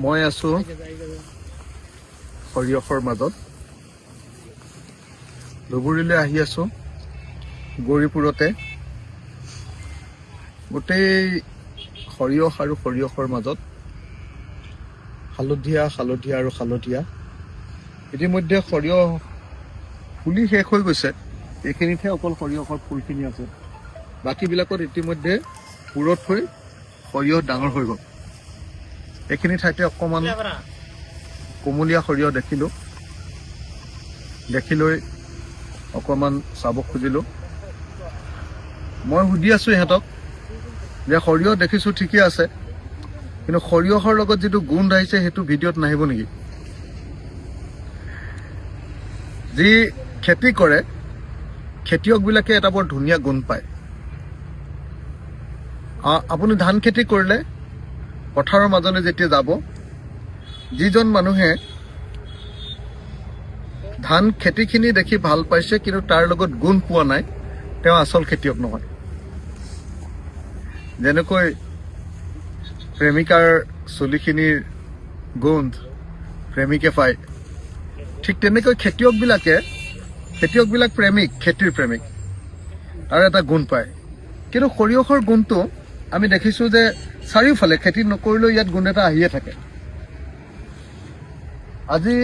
মই আছো সৰিয়হৰ মাজত ধুবুৰীলৈ আহি আছো গৌৰীপুৰতে গোটেই সৰিয়হ আৰু সৰিয়হৰ মাজত হালধীয়া আৰু হালধীয়া ইতিমধ্যে সৰিয়হ ফুলি শেষ হৈ গৈছে এইখিনিতহে অকল সৰিয়হৰ ফুলখিনি আছে বাকীবিলাকত ইতিমধ্যে পুৰত হৈ সৰিয়হ ডাঙৰ হৈ গ'ল এইখিনি ঠাইতে অকণমান কোমলীয়া সৰিয়হ দেখি লৈ অকণমান চাব খুজিলোঁ মই সুধি আছোঁ ইহঁতক যে সৰিয়হ দেখিছোঁ ঠিকে আছে কিন্তু সৰিয়হৰ লগত যিটো গোন্ধ আহিছে সেইটো ভিডিঅ'ত নাহিব নেকি যি খেতি কৰে খেতিয়কবিলাকে এটা বৰ ধুনীয়া গুণ পায় আপুনি ধান খেতি কৰিলে পথাৰৰ মাজলৈ যেতিয়া যাব যিজন মানুহে ধান খেতিখিনি দেখি ভাল পাইছে কিন্তু তাৰ লগত গুণ পোৱা নাই তেওঁ আচল খেতিয়ক নহয় যেনেকৈ প্ৰেমিকাৰ চুলিখিনিৰ গোন্ধ প্ৰেমিকে পায় ঠিক তেনেকৈ খেতিয়কবিলাক প্ৰেমিক খেতিৰ প্ৰেমিক আৰু এটা গুণ পায় কিন্তু সৰিয়হৰ গুণটো আমি দেখিছোঁ যে চাৰিওফালে খেতি নকৰিলেও ইয়াত গুণ এটা আহিয়ে থাকে আজি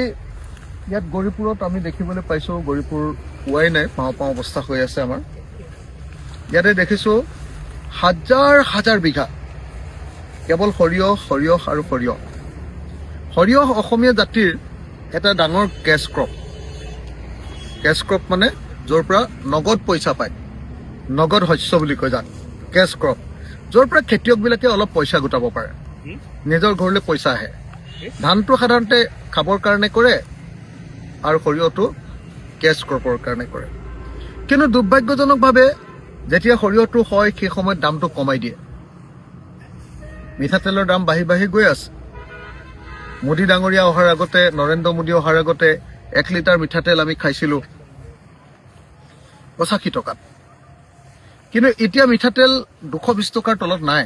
ইয়াত গৌৰীপুৰত আমি দেখিবলৈ পাইছোঁ গৌৰীপুৰ পোৱাই নাই পাওঁ অৱস্থা হৈ আছে আমাৰ ইয়াতে দেখিছোঁ হাজাৰ বিঘা কেৱল সৰিয়হ আৰু সৰিয়হ অসমীয়া জাতিৰ এটা ডাঙৰ কেছ ক্ৰপ মানে য'ৰ পৰা নগদ পইচা পায় নগদ শস্য বুলি কয় যাক কেছ ক্ৰপ য'ৰ পৰা খেতিয়কবিলাকে অলপ পইচা গোটাব পাৰে নিজৰ ঘৰলৈ পইচা আহে ধানটো সাধাৰণতে খাবৰ কাৰণে কৰে আৰু সৰিয়হটো কেছ ক্ৰপৰ কাৰণে কৰে কিন্তু দুৰ্ভাগ্যজনকভাৱে যেতিয়া সৰিয়হটো হয় সেই সময়ত দামটো কমাই দিয়ে মিঠাতেলৰ দাম বাঢ়ি গৈ আছে মোদী ডাঙৰীয়া অহাৰ আগতে নৰেন্দ্ৰ মোদী অহাৰ আগতে 1 লিটাৰ মিঠাতেল আমি খাইছিলোঁ 85 টকাত কিন্তু এতিয়া মিঠাতেল 220 টকাৰ তলত নাই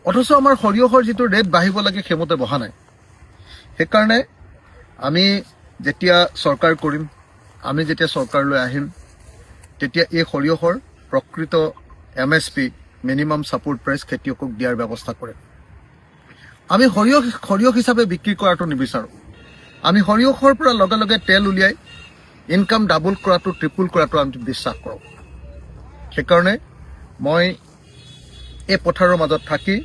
অথচ আমাৰ সৰিয়হৰ যিটো ৰেট বাঢ়িব লাগে সেইমতে বঢ়া নাই সেইকাৰণে আমি যেতিয়া চৰকাৰ কৰিম আমি যেতিয়া চৰকাৰলৈ আহিম তেতিয়া এই সৰিয়হৰ প্ৰকৃত MSP মিনিমাম ছাপোৰ্ট প্ৰাইচ খেতিয়কক দিয়াৰ ব্যৱস্থা কৰিম আমি সৰিয়হ হিচাপে বিক্ৰী কৰাটো নিবিচাৰোঁ আমি সৰিয়হৰ পৰা লগে তেল উলিয়াই ইনকাম ডাবল কৰাটো ট্ৰিপল কৰাটো আমি বিশ্বাস কৰোঁ সেইকাৰণে মই এই পথাৰৰ মাজত থাকি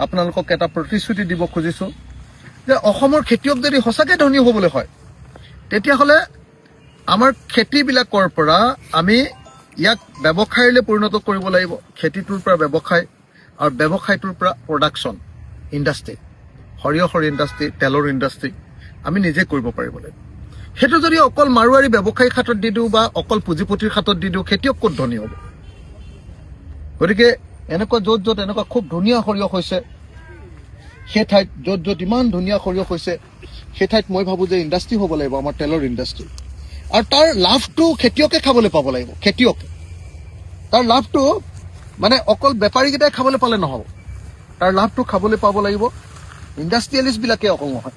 আপোনালোকক এটা প্ৰতিশ্ৰুতি দিব খুজিছোঁ যে অসমৰ খেতিয়ক যদি সঁচাকৈ ধনী হ'বলৈ হয় তেতিয়াহ'লে আমাৰ খেতিবিলাকৰ পৰা আমি ইয়াক ব্যৱসায়লৈ পৰিণত কৰিব লাগিব খেতিটোৰ পৰা ব্যৱসায় আৰু ব্যৱসায়টোৰ পৰা প্ৰডাকশ্যন ইণ্ডাষ্ট্ৰী সৰিয়হৰ ইণ্ডাষ্ট্ৰী তেলৰ ইণ্ডাষ্ট্ৰী আমি নিজে কৰিব পাৰিব লাগিব সেইটো যদি অকল মাৰোৱাৰী ব্যৱসায়ী খাতত দি দিওঁ বা অকল পুঁজিপতিৰ খাতত দি দিওঁ খেতিয়ক ক'ত ধনী হ'ব গতিকে এনেকুৱা য'ত এনেকুৱা খুব ধুনীয়া সৰিয়হ হৈছে সেই ঠাইত য'ত ইমান ধুনীয়া সৰিয়হ হৈছে সেই ঠাইত মই ভাবোঁ যে ইণ্ডাষ্ট্ৰী হ'ব লাগিব আমাৰ তেলৰ ইণ্ডাষ্ট্ৰী আৰু তাৰ লাভটো খেতিয়কে খাবলৈ পাব লাগিব খেতিয়কে তাৰ লাভটো মানে অকল বেপাৰীকেইটাই খাবলৈ পালে নহ'ব তাৰ লাভটো খাবলৈ পাব লাগিব ইণ্ডাষ্ট্ৰিয়েলিষ্টবিলাকে অকল নহয়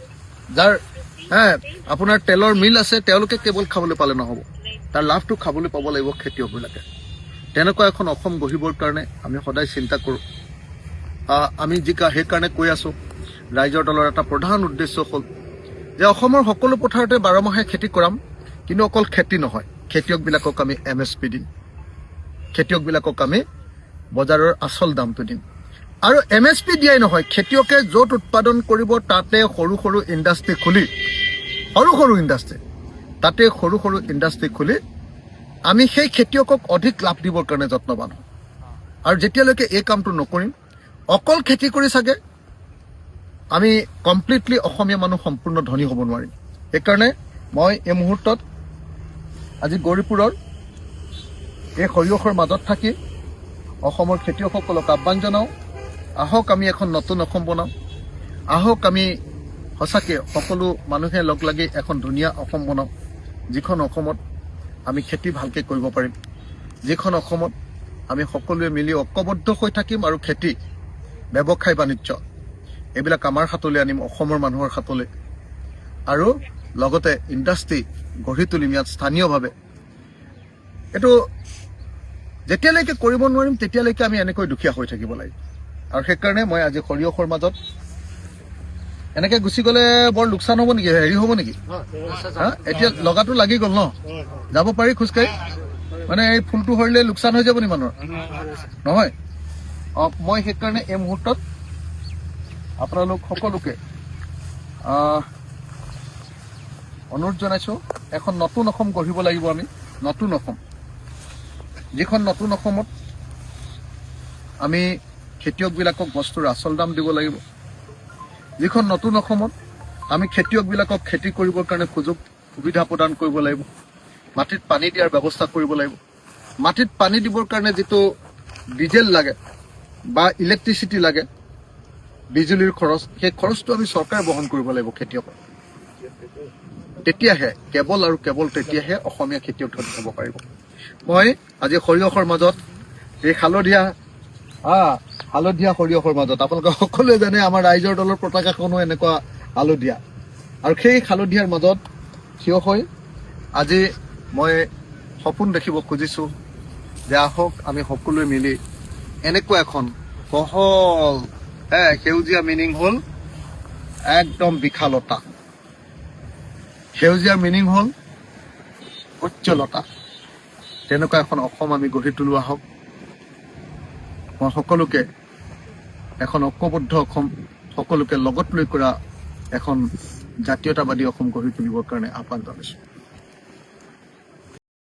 যাৰ আপোনাৰ তেলৰ মিল আছে তেওঁলোকে কেৱল খাবলৈ পালে নহ'ব তাৰ লাভটো খাবলৈ পাব লাগিব খেতিয়কবিলাকে তেনেকুৱা এখন অসম গঢ়িবৰ কাৰণে আমি সদায় চিন্তা কৰোঁ আমি সেইকাৰণে কৈ আছোঁ ৰাইজৰ দলৰ এটা প্ৰধান উদ্দেশ্য হ'ল যে অসমৰ সকলো পথাৰতে 12 মাহে খেতি কৰাম কিন্তু অকল খেতি নহয় খেতিয়কবিলাকক আমি MSP দিম খেতিয়কবিলাকক আমি বজাৰৰ আচল দামটো দিম আৰু MSP দিয়াই নহয় খেতিয়কে য'ত উৎপাদন কৰিব তাতে সৰু ইণ্ডাষ্ট্ৰী খুলি সৰু ইণ্ডাষ্ট্ৰী খুলি আমি সেই খেতিয়কক অধিক লাভ দিবৰ কাৰণে যত্নবান হওঁ আৰু যেতিয়ালৈকে এই কামটো নকৰিম অকল খেতি কৰি চাগে আমি কমপ্লিটলি অসমীয়া মানুহ সম্পূৰ্ণ ধনী হ'ব নোৱাৰিম সেইকাৰণে মই এই মুহূৰ্তত আজি গৌৰীপুৰৰ এই সৰিয়হৰ মাজত থাকি অসমৰ খেতিয়কসকলক আহ্বান জনাওঁ আহক আমি এখন নতুন অসম বনাওঁ আহক আমি সঁচাকৈ সকলো মানুহে লগ লাগি এখন ধুনীয়া অসম বনাওঁ যিখন অসমত আমি খেতি ভালকৈ কৰিব পাৰিম যিখন অসমত আমি সকলোৱে মিলি ঐক্যবদ্ধ হৈ থাকিম আৰু খেতি ব্যৱসায় বাণিজ্য এইবিলাক আমাৰ হাতলৈ আনিম, অসমৰ মানুহৰ হাতলৈ, আৰু লগতে ইণ্ডাষ্ট্ৰী গঢ়ি তুলিম ইয়াত স্থানীয়ভাৱে। এইটো যেতিয়ালৈকে কৰিব নোৱাৰিম তেতিয়ালৈকে আমি এনেকৈ দুখীয়া হৈ থাকিব লাগিব। আৰু সেইকাৰণে মই আজি সৰিয়হৰ মাজত এনেকে গুচি গ'লে বৰ লোকচান হ'ব নেকি, হেৰি হ'ব নেকি? এতিয়া লগাটো লাগি গ'ল ন, যাব পাৰি খোজকাঢ়ি? মানে এই ফুলটো সৰিলে লোকচান হৈ যাব নি মানুহৰ? নহয়। মই সেইকাৰণে এই মুহূৰ্তত আপোনালোক সকলোকে অনুৰোধ জনাইছো, এখন নতুন অসম গঢ়িব লাগিব আমি। নতুন অসম, যিখন নতুন অসমত আমি খেতিয়কবিলাকক বস্তুৰ আচল দাম দিব লাগিব, যিখন নতুন অসমত আমি খেতিয়কবিলাকক খেতি কৰিবৰ কাৰণে সুবিধা প্ৰদান কৰিব লাগিব, মাটিত পানী দিয়াৰ ব্যৱস্থা কৰিব লাগিব। মাটিত পানী দিবৰ কাৰণে যিটো ডিজেল লাগে বা ইলেক্ট্ৰিচিটি লাগে, বিজুলীৰ খৰচ, সেই খৰচটো আমি চৰকাৰে বহন কৰিব লাগিব খেতিয়কৰ। তেতিয়াহে কেৱল আৰু কেৱল তেতিয়াহে অসমীয়া খেতিয়ক ধনী হ'ব পাৰিব। মই আজি সৰিয়হৰ মাজত, এই হালধীয়া সৰিয়হৰ মাজত, আপোনালোকে সকলোৱে জানে আমাৰ ৰাইজৰ দলৰ পতাকাখনো এনেকুৱা হালধীয়া, আৰু সেই হালধীয়াৰ মাজত থিয় হৈ আজি মই সপোন দেখিব খুজিছো যে আহক আমি সকলোৱে মিলি এনেকুৱা এখন বহল সেউজীয়া মিনিং হ'ল একদম বিশালতা, সেউজীয়াৰ মিনিং হ'ল উজ্জ্বলতা, তেনেকুৱা এখন অসম আমি গঢ়ি তোলো আহক। মই সকলোকে এখন ঐক্যবদ্ধ অসম, সকলোকে লগত লৈ কৰা এখন জাতীয়তাবাদী অসম গঢ়ি তুলিবৰ কাৰণে আহ্বান জনাইছো।